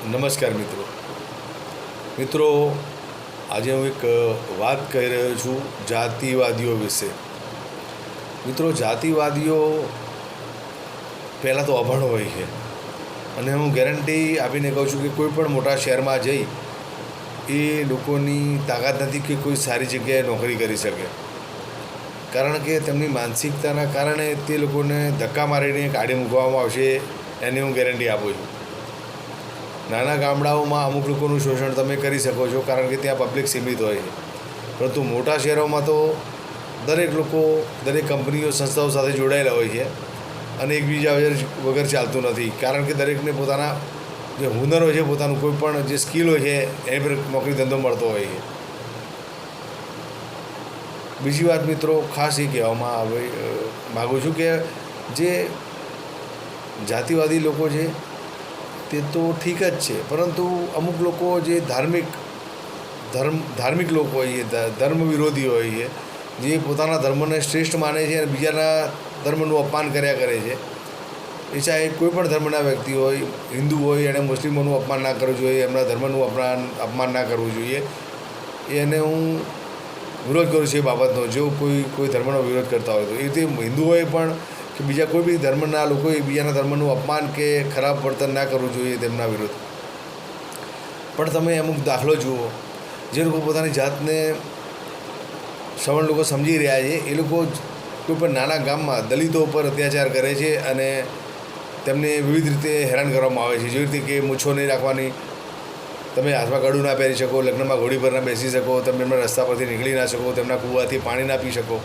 નમસ્કાર મિત્રો આજે હું એક વાત કહી રહ્યો છું જાતિવાદીઓ વિશે. મિત્રો, જાતિવાદીઓ પહેલાં તો અભણ હોય છે અને હું ગેરંટી આપીને કહું છું કે કોઈ પણ મોટા શહેરમાં જઈ એ લોકોની તાકાત નથી કે કોઈ સારી જગ્યાએ નોકરી કરી શકે, કારણ કે તેમની માનસિકતાના કારણે તે લોકોને ધક્કા મારીને કાઢી મૂકવામાં આવશે, એની હું ગેરંટી આપું છું. નાના ગામડાઓમાં અમુક લોકોનું શોષણ તમે કરી શકો છો, કારણ કે ત્યાં પબ્લિક સીમિત હોય છે, પરંતુ મોટા શહેરોમાં તો દરેક લોકો દરેક કંપનીઓ સંસ્થાઓ સાથે જોડાયેલા હોય છે અને એકબીજા વગર ચાલતું નથી, કારણ કે દરેકને પોતાના જે હુનર હોય છે, પોતાનું કોઈ પણ જે સ્કિલ હોય છે એની પર નોકરી ધંધો મળતો હોય છે. બીજી વાત મિત્રો, ખાસ એ કહેવામાં માગું છું કે જે જાતિવાદી લોકો છે તે તો ઠીક જ છે, પરંતુ અમુક લોકો જે ધાર્મિક લોકો હોય છે, ધર્મ વિરોધી હોય છે, જે પોતાના ધર્મને શ્રેષ્ઠ માને છે અને બીજાના ધર્મનું અપમાન કર્યા કરે છે. એ ચાહે કોઈ પણ ધર્મના વ્યક્તિ હોય, હિન્દુ હોય, એણે મુસ્લિમોનું અપમાન ના કરવું જોઈએ, એમના ધર્મનું અપમાન ના કરવું જોઈએ. એને હું વિરોધ કરું છું એ બાબતનો. જો કોઈ ધર્મનો વિરોધ કરતા હોય તો એ રીતે હિન્દુઓએ પણ કે બીજા કોઈ બી ધર્મના લોકોએ બીજાના ધર્મનું અપમાન કે ખરાબ વર્તન ના કરવું જોઈએ તેમના વિરુદ્ધ. પણ તમે અમુક દાખલો જુઓ, જે લોકો પોતાની જાતને સવર્ણ લોકો સમજી રહ્યા છે, એ લોકો કોઈ પણ નાના ગામમાં દલિતો ઉપર અત્યાચાર કરે છે અને તેમને વિવિધ રીતે હેરાન કરવામાં આવે છે. જેવી રીતે કે મૂછો નહીં રાખવાની, તમે હાથમાં ગળું ના પહેરી શકો, લગ્નમાં ઘોડી પર ના બેસી શકો, તમે એમના રસ્તા પરથી નીકળી ના શકો, તેમના કૂવાથી પાણી ના પી શકો.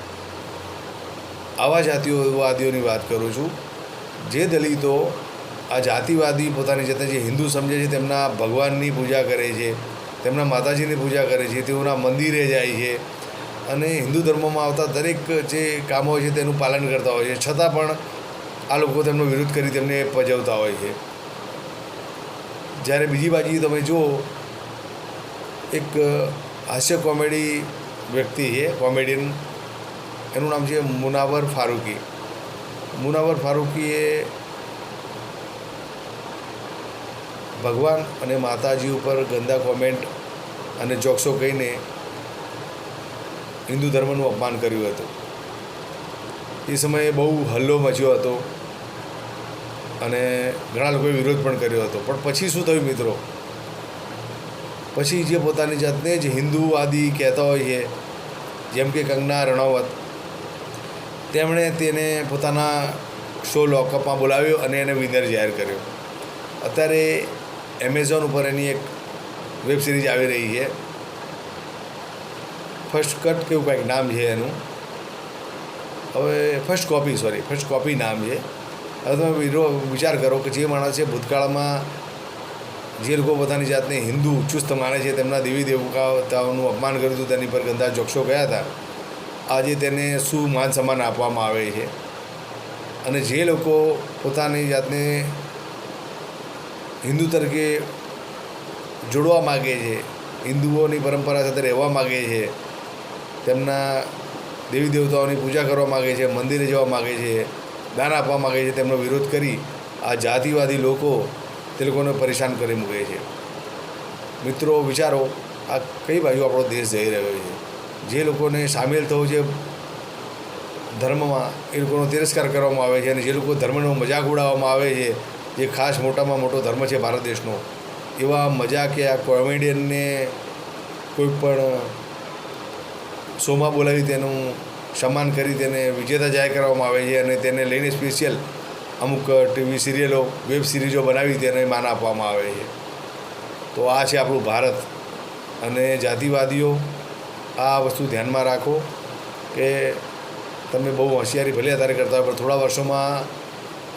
આવા જાતિવાદીઓની વાત કરું છું. જે દલિતો આ જાતિવાદી પોતાની જાતને જે હિન્દુ સમજે છે, તેમના ભગવાનની પૂજા કરે છે, તેમના માતાજીની પૂજા કરે છે, તેઓના મંદિરે જાય છે અને હિન્દુ ધર્મમાં આવતા દરેક જે કામો હોય છે તેનું પાલન કરતા હોય છે, છતાં પણ આ લોકો તેમનો વિરોધ કરી તેમને પજવતા હોય છે. જ્યારે બીજી બાજુ તમે જુઓ, એક હાસ્ય કોમેડી વ્યક્તિ છે, કોમેડિયન, એનું નામ છે મુનાવર ફારૂકી. મુનાવર ફારૂકીએ ભગવાન અને માતાજી ઉપર ગંદા કોમેન્ટ અને જોક્સો કહીને હિન્દુ ધર્મનું અપમાન કર્યું હતું. એ સમયે બહુ હલ્લો મચ્યો હતો અને ઘણા લોકોએ વિરોધ પણ કર્યો હતો. પણ પછી શું થયું મિત્રો? પછી જે પોતાની જાતને જ હિન્દુવાદી કહેતા હોય છે, જેમ કે કંગના રણાવત, તેમણે તેને પોતાના શો લોકઅપમાં બોલાવ્યો અને એને વિનર જાહેર કર્યો. અત્યારે એમેઝોન ઉપર એની એક વેબ સિરીઝ આવી રહી છે, ફર્સ્ટ કટ કેવું કંઈક નામ છે એનું, હવે ફર્સ્ટ કોપી નામ છે. હવે તમે વિચાર કરો કે જે માણસે ભૂતકાળમાં જે લોકો પોતાની જાતને હિન્દુ ચુસ્ત માને છે, તેમના દેવી દેવતાઓનું અપમાન કર્યું હતું, તેની પર ગંદા જોક્સો ગયા હતા, આજે તેને શું માન સન્માન આપવામાં આવે છે. અને જે લોકો પોતાની જાતને હિન્દુ તરીકે જોડવા માગે છે, હિન્દુઓની પરંપરા સાથે રહેવા માગે છે, તેમના દેવી દેવતાઓની પૂજા કરવા માગે છે, મંદિરે જવા માગે છે, દાન આપવા માગે છે, તેમનો વિરોધ કરી આ જાતિવાદી લોકો તે લોકોને પરેશાન કરી મૂકે છે. મિત્રો વિચારો, આ કઈ બાજુ આપણો દેશ જઈ રહ્યો છે? જે લોકોને સામેલ થવું છે ધર્મમાં, એ લોકોનો તિરસ્કાર કરવામાં આવે છે અને જે લોકો ધર્મનો મજાક ઉડાવવામાં આવે છે, જે ખાસ મોટામાં મોટો ધર્મ છે ભારત દેશનો, એવા મજાકિયા કોમેડિયનને કોઈ પણ શોમાં બોલાવી તેનું સન્માન કરી તેને વિજેતા જાહેર કરવામાં આવે છે અને તેને લઈને સ્પેશિયલ અમુક ટીવી સિરિયલો, વેબ સિરીઝો બનાવી તેને માન આપવામાં આવે છે. તો આ છે આપણું ભારત. અને જાતિવાદીઓ, આ વસ્તુ ધ્યાનમાં રાખો કે તમે બહુ હોશિયારી ભલે અત્યારે કરતા હોય, પણ થોડા વર્ષોમાં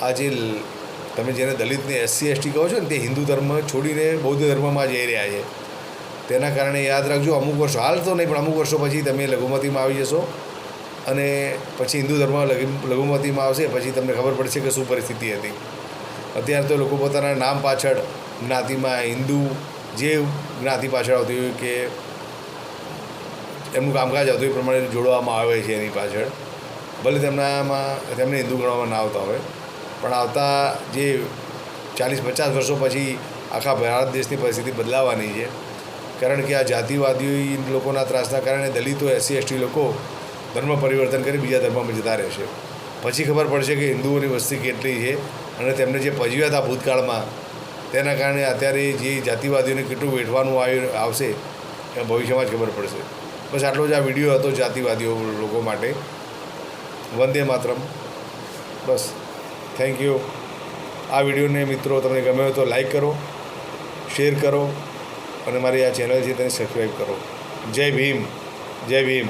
આ જે તમે જેને દલિતને SC ST કહો છો ને, તે હિન્દુ ધર્મ છોડીને બૌદ્ધ ધર્મમાં જઈ રહ્યા છે. તેના કારણે યાદ રાખજો, અમુક વર્ષો, હાલ તો નહીં પણ અમુક વર્ષો પછી તમે લઘુમતીમાં આવી જશો અને પછી હિન્દુ ધર્મ લઘુમતીમાં આવશે, પછી તમને ખબર પડશે કે શું પરિસ્થિતિ હતી. અત્યારે તો લોકો પોતાના નામ પાછળ જ્ઞાતિમાં હિન્દુ, જે જ્ઞાતિ પાછળ આવતી હોય કે એમનું કામકાજ આવતું એ પ્રમાણે જોડવામાં આવે છે એની પાછળ, ભલે તેમને હિન્દુ ગણવામાં ના આવતા હોય, પણ આવતા જે 40-50 વર્ષો પછી આખા ભારત દેશની પરિસ્થિતિ બદલાવાની છે. કારણ કે આ જાતિવાદી લોકોના ત્રાસના કારણે દલિતો SC ST લોકો ધર્મ પરિવર્તન કરી બીજા ધર્મમાં જતા રહેશે. પછી ખબર પડશે કે હિન્દુઓની વસ્તી કેટલી છે અને તેમને જે પજવ્યા હતા ભૂતકાળમાં તેના કારણે અત્યારે જે જાતિવાદીઓને કેટલું વેઠવાનું આવશે એ ભવિષ્યમાં જ ખબર પડશે. બસ આટલો જ આ વિડીયો હતો જાતિવાદીઓ લોકો માટે. વંદે માતરમ. બસ થેન્ક યુ. આ વિડીયોને મિત્રો તમને ગમ્યો હોય તો લાઈક કરો, શેર કરો અને મારી આ ચેનલ છે તેને સબસ્ક્રાઈબ કરો. જય ભીમ, જય ભીમ.